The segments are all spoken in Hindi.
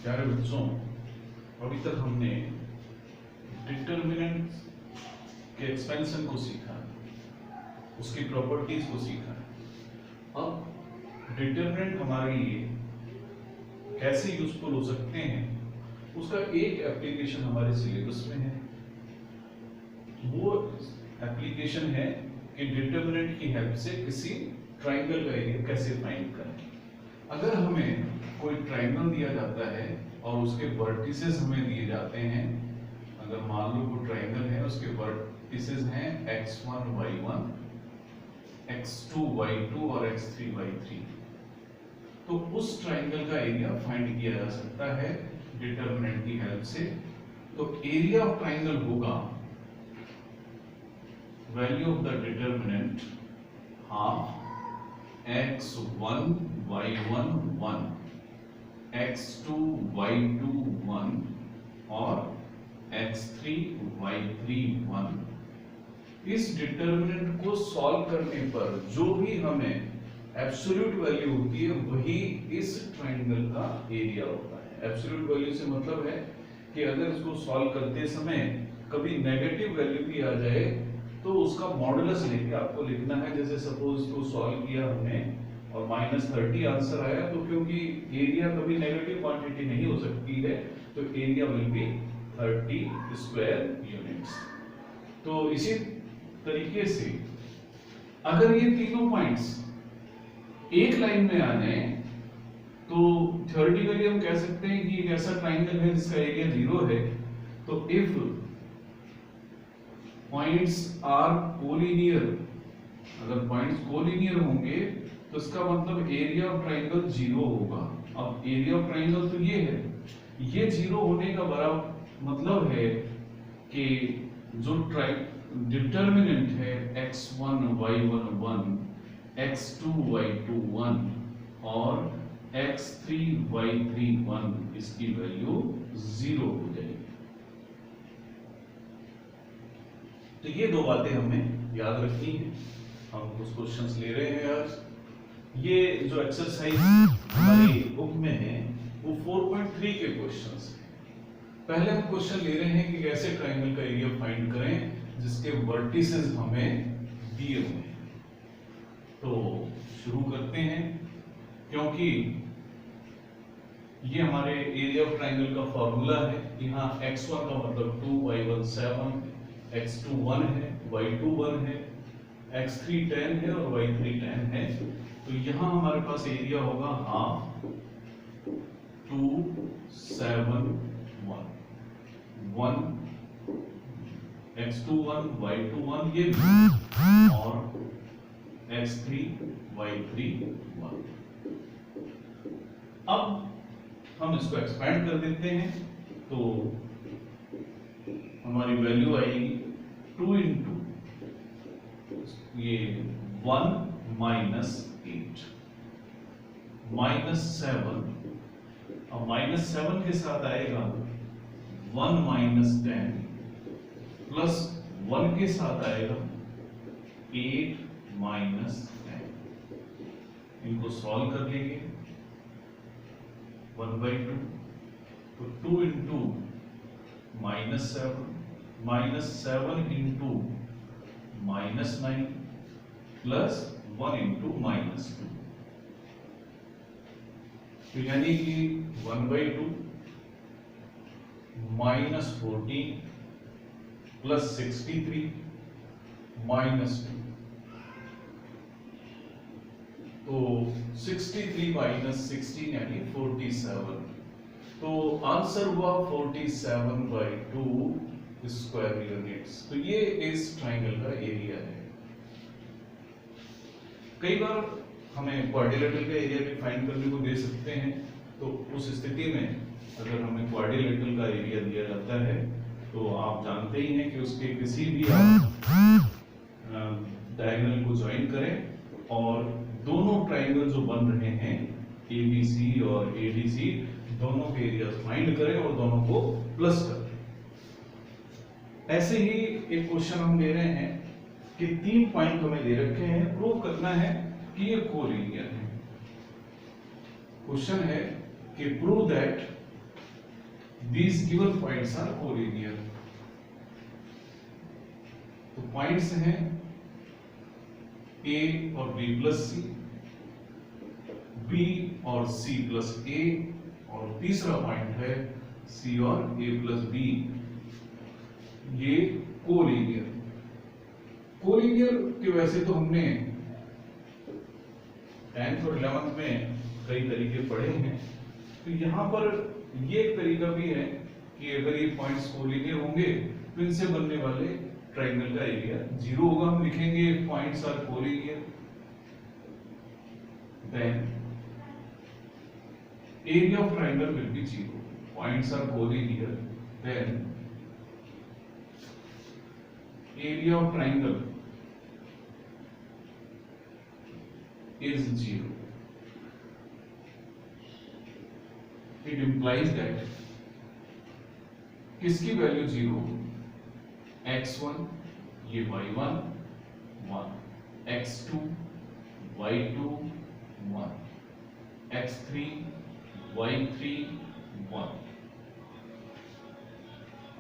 प्यारे बच्चों, अभी तक हमने डिटर्मिनेंट के एक्सपेंशन को सीखा, उसकी प्रॉपर्टीज को सीखा। अब डिटर्मिनेंट हमारे लिए कैसे यूजफुल हो सकते हैं, उसका एक एप्लीकेशन हमारे सिलेबस में है। वो एप्लीकेशन है कि डिटर्मिनेंट की हेल्प से किसी ट्राइंगल का एरिया कैसे फाइंड करें। अगर हमें कोई ट्राइंगल दिया जाता है और उसके वर्टिसेस हमें दिए जाते हैं, अगर मान लो कोई ट्राइंगल है, उसके वर्टिसेस हैं x1 y1, x2 y2 और x3 y3, तो उस ट्राइंगल का एरिया फाइंड किया जा सकता है डिटर्मिनेंट की हेल्प से। तो एरिया ऑफ ट्राइंगल होगा value of the determinant half x1 y1 1, x2 y2 1 और x3 y3 1। इस डिटर्मिनेंट को सॉल्व करने पर जो भी हमें एब्सोल्यूट वैल्यू होती है वही इस ट्राइंगल का एरिया होता है। एब्सोल्यूट वैल्यू से मतलब है कि अगर इसको सॉल्व करते समय कभी नेगेटिव वैल्यू भी आ जाए तो उसका मॉडुलस लेके आपको लिखना है। जैसे सपोज इसको सॉल्व किया हमने और -30 आंसर आया, तो क्योंकि एरिया कभी नेगेटिव क्वांटिटी नहीं हो सकती है, तो area will be 30 square units. तो इसी तरीके से अगर ये तीनों पॉइंट्स एक लाइन में आ जाए तो थ्योरेटिकली हम कह सकते हैं कि एक ऐसा ट्राइंगल है जिसका एरिया 0 है। तो इफ पॉइंट्स आर कोलिनियर, अगर पॉइंट्स कोलिनियर होंगे तो इसका मतलब एरिया ऑफ ट्राइंगल 0 होगा। अब एरिया ऑफ ट्राइंगल तो ये है, ये 0 होने का बड़ा मतलब है कि जो डिटर्मिनेंट है x1 y1 1, x2 y2 1 और x3 y3 1, इसकी वैल्यू 0 हो जाएगी। तो ये दो बातें हमें याद रखनी है। हम कुछ क्वेश्चंस ले रहे हैं आज। ये जो एक्सरसाइज हमारी बुक में है वो 4.3 के क्वेश्चंस हैं। पहले हम क्वेश्चन ले रहे हैं कि कैसे ट्राइंगल का एरिया फाइंड करें जिसके वर्टिसेस हमें दिए हुए हैं। तो शुरू करते हैं, क्योंकि ये हमारे एरिया ऑफ ट्राइंगल का फॉर्मूला है। यहाँ x1 का मतलब 2, y1 7, x2 1 है, y2 1 है, x3 10 है और y3 10 है। तो यहाँ हमारे पास एरिया होगा हाफ 2 7 1 1, x2 1 y2 1 ये और x3 y3 1। अब हम इसको एक्सपेंड कर देते हैं तो हमारी वैल्यू आएगी 2 इंटू ये 1 -8 -7, और -7 के साथ आएगा 1 -10 प्लस 1 के साथ आएगा 8 -10। इनको सॉल्व कर लेंगे 1/2, तो 2 इंटू -7 इंटू -9 प्लस 1 इंटू -2, तो यानी कि 1/2 -14 प्लस 63 -2, तो 63 -16 यानी 47। तो आंसर हुआ 47/2 स्क्वायर यूनिट्स। तो ये इस ट्राइंगल का एरिया है। कई बार हमें क्वाड्रिलेटरल का एरिया भी फाइंड करने को दे सकते हैं। तो उस स्थिति में अगर हमें क्वाड्रिलेटरल का एरिया दिया जाता है तो आप जानते ही हैं कि उसके किसी भी डायगोनल को ज्वाइन करें और दोनों ट्राइंगल जो बन रहे हैं ABC और ADC, दोनों के एरिया फाइंड करें और दोनों को प्लस कर दें। ऐसे ही एक क्वेश्चन हम ले रहे हैं कि 3 पॉइंट हमें दे रखे हैं, प्रूव करना है कि ये कोलिनियर है। क्वेश्चन है कि prove that these given points are collinear। तो पॉइंट्स हैं A और B प्लस C, B और C प्लस A, और तीसरा पॉइंट है C और A प्लस B। ये कोलिनियर। कोलिनियर के वैसे तो हमने 10th और 11th में कई तरीके पढ़े हैं, तो यहां पर ये एक तरीका भी है कि अगर ये पॉइंट्स कोलिनियर होंगे तो इनसे बनने वाले ट्रायंगल का एरिया 0 होगा। हम लिखेंगे points are collinear, then area of triangle will be 0. Points are collinear, then area of triangle is 0. It implies that किसकी वैल्यू 0? x1 ये y1 1, x2 y2 1, x3 y3 1।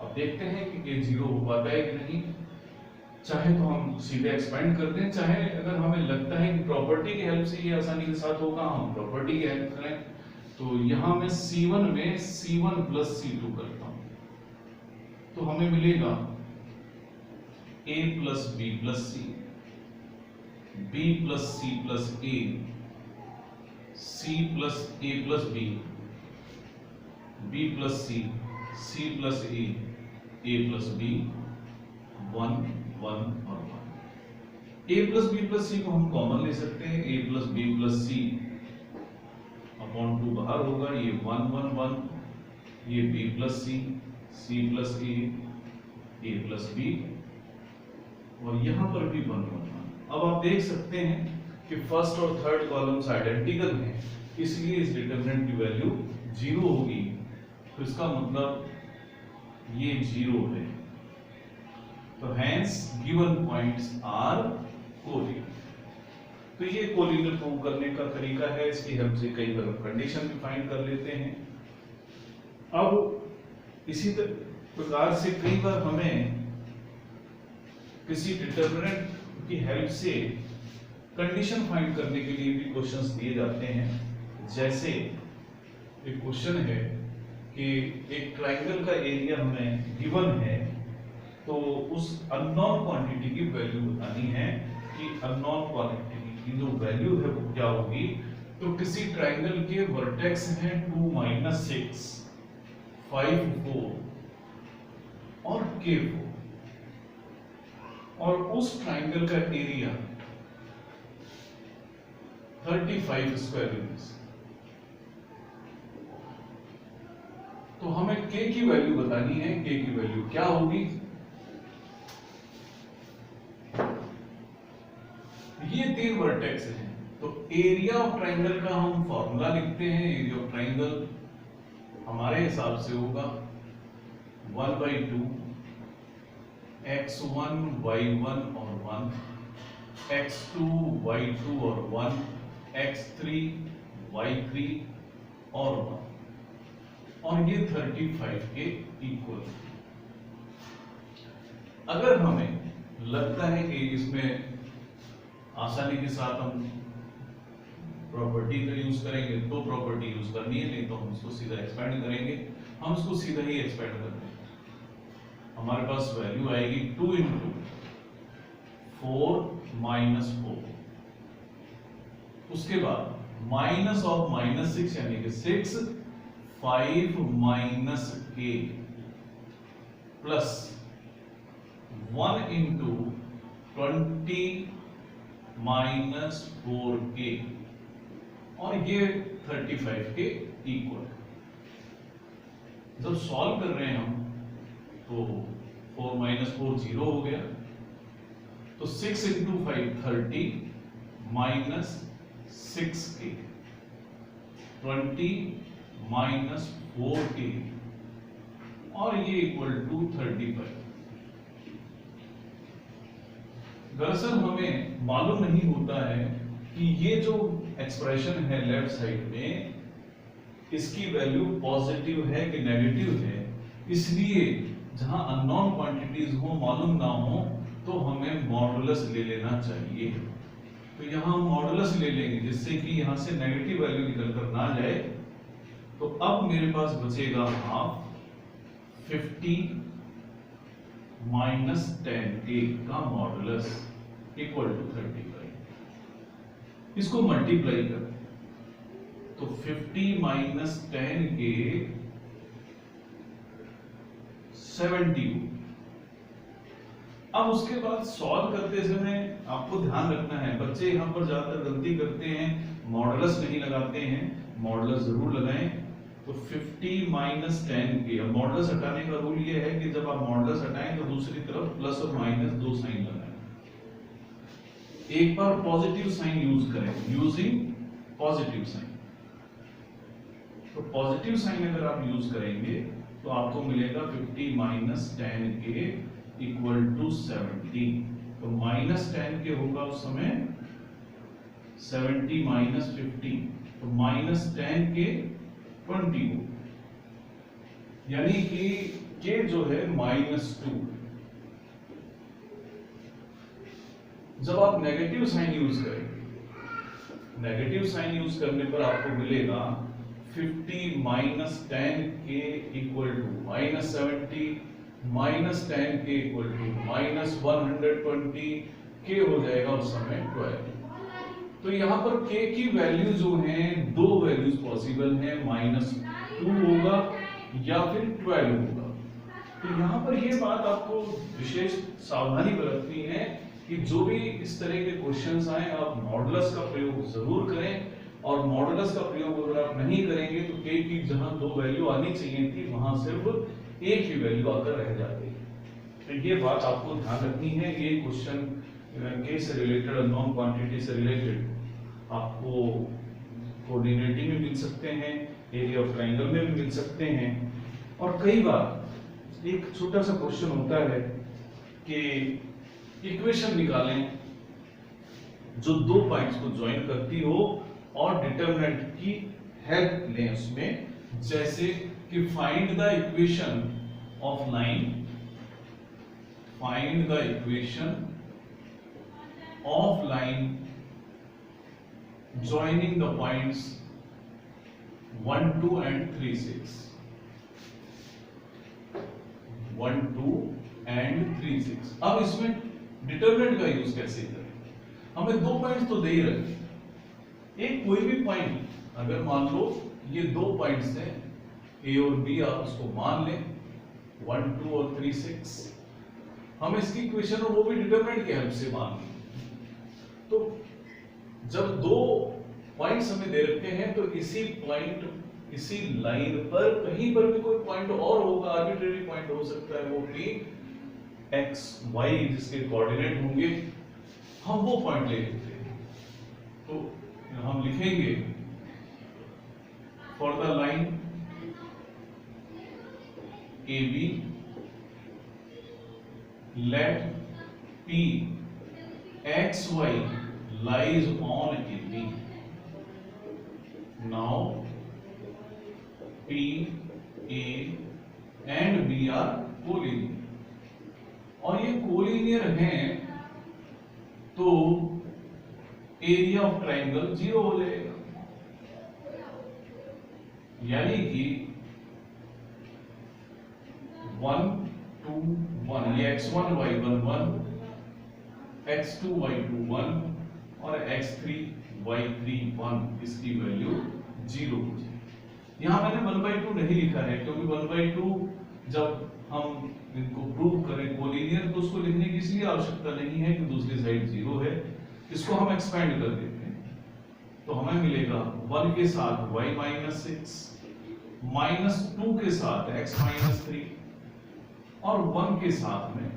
अब देखते हैं कि ये 0 हो पाता है कि नहीं। चाहे तो हम सीधे एक्सपेंड कर दें, चाहे अगर हमें लगता है कि प्रॉपर्टी की हेल्प से ये आसानी के साथ होगा, हम प्रॉपर्टी की हेल्प करें। तो यहां मैं C1 में C1 प्लस C2 करता हूं, तो हमें मिलेगा A plus B plus C, B plus C plus A, C plus A plus B, B plus C, C plus A, A plus B, 1 1 और 1। A plus B plus C को हम कॉमन ले सकते हैं, A plus B plus C upon 2 बाहर होगा, ये 1 1 1, ये B plus C, C plus A, A plus B, और यहां पर भी 1 1 1। अब आप देख सकते हैं कि फर्स्ट और थर्ड कॉलम्स आइडेंटिकल हैं, इसलिए इस डिटरमिनेंट की वैल्यू 0 होगी। तो इसका मतलब ये 0 है। तो hence given points are collinear. तो ये कोलिनियर प्रूव करने का तरीका है, इसकी हेल्प से कई बार कंडीशन भी फाइंड कर लेते हैं। अब इसी प्रकार से कई बार हमें किसी डिटरमिनेंट की हेल्प से कंडीशन फाइंड करने के लिए भी क्वेश्चंस दिए जाते हैं। जैसे एक क्वेश्चन है कि एक ट्रायंगल का एरिया हमें गिवन है, तो उस अननोन क्वांटिटी की वैल्यू बतानी है कि अननोन क्वांटिटी की जो वैल्यू है वो क्या होगी। तो किसी ट्रायंगल के वर्टेक्स हैं 2 -6 5 4 और k 4, और उस ट्रायंगल का एरिया 35 स्क्वायर यूनिट्स। तो हमें k की वैल्यू बतानी है, k की वैल्यू क्या होगी। ये 3 वर्टेक्स हैं, तो एरिया ऑफ ट्रायंगल का हम फॉर्मूला लिखते हैं। एरिया ऑफ ट्रायंगल हमारे हिसाब से होगा 1/2 x1 y1 और 1, x2 y2 और 1, x3 y3 और 1, और ये 35 के इक्वल। अगर हमें लगता है कि इसमें आसानी के साथ हम प्रॉपर्टी का यूज करेंगे तो प्रॉपर्टी यूज करनी है, नहीं तो हम इसको सीधा एक्सपेंड करेंगे। हम इसको सीधा ही एक्सपेंड करते हैं। हमारे पास वैल्यू आएगी 2 × 4 - 4, उसके बाद माइनस ऑफ -6 यानी कि 6, 5 - k प्लस 1 × 20 - 4k, और ये 35 के इक्वल। जब सॉल्व कर रहे हैं हम तो 4 - 4 0 हो गया, तो 6 × 5 30 - 6k, 20 - 4k, और ये इक्वल टू 35। दरअसल हमें मालूम नहीं होता है कि ये जो एक्सप्रेशन है लेफ्ट साइड में, इसकी वैल्यू पॉजिटिव है कि नेगेटिव है। इसलिए जहां अननोन क्वांटिटीज हो, मालूम ना हो, तो हमें मॉडुलस ले लेना चाहिए। तो यहां हम मॉडुलस ले लेंगे जिससे कि यहां से नेगेटिव वैल्यू निकल कर ना जाए। तो अब मेरे पास बचेगा हाफ 50 माइनस 10k का मॉडुलस इक्वल टू 35। इसको मल्टीप्लाई कर तो 50 माइनस 10k 70। अब उसके बाद सॉल्व करते समय आपको ध्यान रखना है, बच्चे यहां पर ज्यादातर गलती करते हैं, मॉडुलस नहीं लगाते हैं। मॉडुलस जरूर लगाएं। तो 50 माइनस 10k, अब मॉडुलस हटाने का रूल ये है कि जब आप मॉडुलस हटाएं तो दूसरी तरफ प्लस और माइनस दो साइन लगाएं। एक बार पॉजिटिव साइन यूज करें, यूजिंग पॉजिटिव साइन। तो पॉजिटिव साइन अगर आप यूज करेंगे तो आपको मिलेगा 50 माइनस 10k इक्वल टू 70। तो माइनस 10k होगा उस समय 70 माइनस 50, तो माइनस 10k 20 हो, यानी कि k जो है -2। जब आप नेगेटिव साइन यूज करेंगे, नेगेटिव साइन यूज करने पर आपको मिलेगा 50 minus 10k equal to -70 minus 10k equal to -120, k हो जाएगा उस समय 12। तो यहां पर k की वैल्यू जो है, दो वैल्यूज पॉसिबल है, -2 होगा या फिर 12 होगा। तो यहां पर ये बात आपको विशेष सावधानी बरतनी है कि जो भी इस तरह के क्वेश्चंस आए आप मॉडुलस का प्रयोग जरूर करें। और मॉडुलस का प्रयोग अगर आप नहीं करेंगे तो k की जहां दो वैल्यू आनी चाहिए थी वहां सिर्फ एक ही वैल्यू आकर रह जाती है। तो ये बात आपको ध्यान रखनी है। ये क्वेश्चन k से रिलेटेड, अननोन क्वांटिटी से रिलेटेड आपको कोऑर्डिनेटिंग में मिल सकते हैं, एरिया ऑफ ट्रायंगल में भी मिल सकते हैं। और कई बार एक छोटा सा क्वेश्चन होता है कि इक्वेशन निकालें जो दो पॉइंट्स को ज्वाइन करती हो और डिटरमिनेंट की हेल्प लें उसमें। जैसे कि find the equation of line, find the equation of line joining the points 1, 2 and 3, 6, 1, 2 and 3, 6। अब इसमें डिटरमिनेंट का यूज कैसे करें? हमें दो पॉइंट्स तो दे ही रखे, एक कोई भी पॉइंट, अगर मान लो ये दो पॉइंट्स हैं ए और बी, आप उसको मान लें 1, 2 और 3, 6। हम इसकी इक्वेशन और वो भी डिटरमिनेंट की हेल्प से मान लें। तो जब दो पॉइंट्स हमें दे रखे हैं तो इसी पॉइंट, इसी लाइन पर कहीं पर भी कोई पॉइंट और होगा, आर्बिट्रेरी पॉइंट हो सकता है, वो भी x y जिसके कोऑर्डिनेट होंगे, हम वो पॉइंट ले लेते हैं। तो हम लिखेंगे for the line AB let P x y lies on AB। Now P, A and B are collinear, और ये कोलिनियर हैं तो एरिया ऑफ ट्रायंगल 0 हो जाएगा। यानी कि 1, 2, 1, ये x1 y1 1, x2 y2 1 और x3 y3 1, इसकी वैल्यू 0 हो जाएगी। यहां मैंने 1/2 नहीं लिखा है क्योंकि 1/2 जब हम इनको प्रूव करें कोलिनियर तो उसको लिखने की इसलिए आवश्यकता नहीं है कि दूसरी साइड 0 है। इसको हम एक्सपेंड कर देते हैं तो हमें मिलेगा 1 के साथ y -6, -2 के साथ x -3 और 1 के साथ में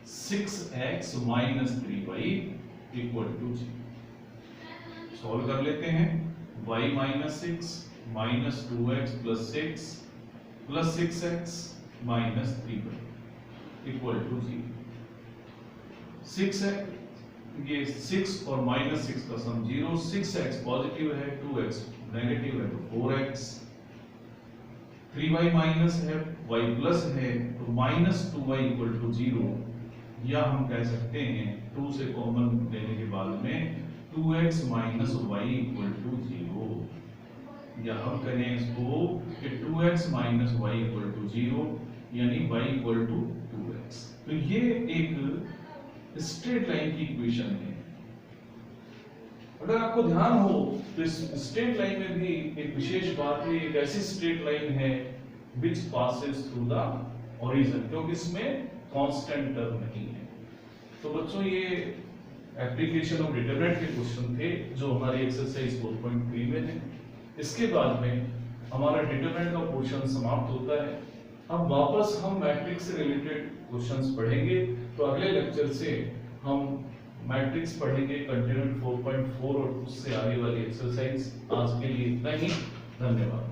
6x -3y equal to 0। Solve कर लेते हैं। y -6 -2x + 6 + 6x -3y equal to 0। 6 है, ये 6 और -6 का सम 0, 6x पॉजिटिव है, 2x नेगेटिव है तो 4x 3y माइनस है, y प्लस है, तो माइनस 2y इक्वल टू 0, या हम कह सकते हैं 2 से कॉमन लेने के बाद में 2x minus Y equal to 0, या हम करें इसको कि 2x minus Y equal to 0 यानी y इक्वल टू 2x। तो ये एक स्ट्रेट लाइन की इक्वेशन है। अगर आपको ध्यान हो तो इस स्ट्रेट लाइन में भी एक विशेष बात है, एक ऐसी स्ट्रेट लाइन है विच पासेस थ्रू द ओरिजिन, क्योंकि इसमें कांस्टेंट टर्म नहीं है। तो बच्चों ये एप्लीकेशन ऑफ डिटरमिनेंट के क्वेश्चन थे जो हमारी एक्सरसाइज 4.3 में है। इसके बाद में हमारा डिटरमिनेंट का पोर्शन समाप्त होता है। अब वापस हम मैट्रिक्स से रिलेटेड क्वेश्चंस पढ़ेंगे। तो अगले लेक्चर से हम मैट्रिक्स पढ़ेंगे, कंटिन्यूड 4.4 और उससे आगे वाली एक्सरसाइज। आज के लिए इतना ही, धन्यवाद।